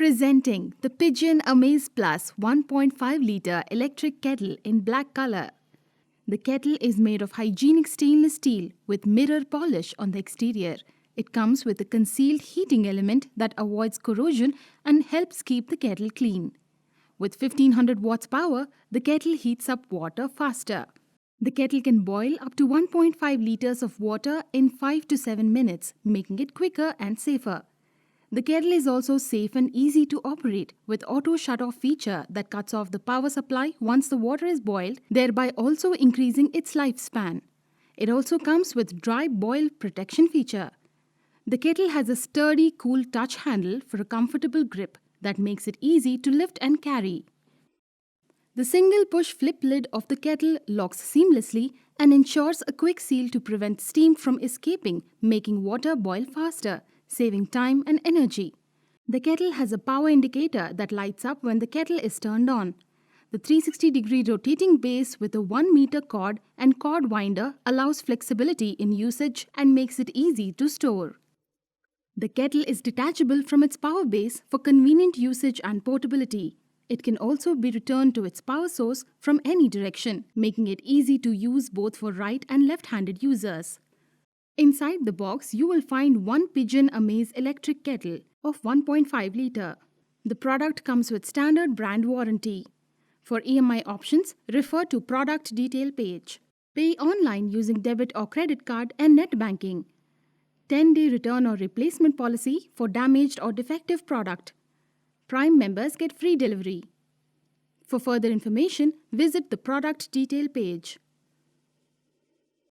Presenting the Pigeon Amaze Plus 1.5-litre electric kettle in black color. The kettle is made of hygienic stainless steel with mirror polish on the exterior. It comes with a concealed heating element that avoids corrosion and helps keep the kettle clean. With 1500 watts power, the kettle heats up water faster. The kettle can boil up to 1.5 litres of water in 5 to 7 minutes, making it quicker and safer. The kettle is also safe and easy to operate with auto shut-off feature that cuts off the power supply once the water is boiled, thereby also increasing its lifespan. It also comes with dry boil protection feature. The kettle has a sturdy, cool touch handle for a comfortable grip that makes it easy to lift and carry. The single push flip lid of the kettle locks seamlessly and ensures a quick seal to prevent steam from escaping, making water boil faster, saving time and energy. The kettle has a power indicator that lights up when the kettle is turned on. The 360-degree rotating base with a 1-meter cord and cord winder allows flexibility in usage and makes it easy to store. The kettle is detachable from its power base for convenient usage and portability. It can also be returned to its power source from any direction, making it easy to use both for right and left-handed users. Inside the box, you will find one Pigeon Amaze electric kettle of 1.5 litre. The product comes with standard brand warranty. For EMI options, refer to product detail page. Pay online using debit or credit card and net banking. 10-day return or replacement policy for damaged or defective product. Prime members get free delivery. For further information, visit the product detail page.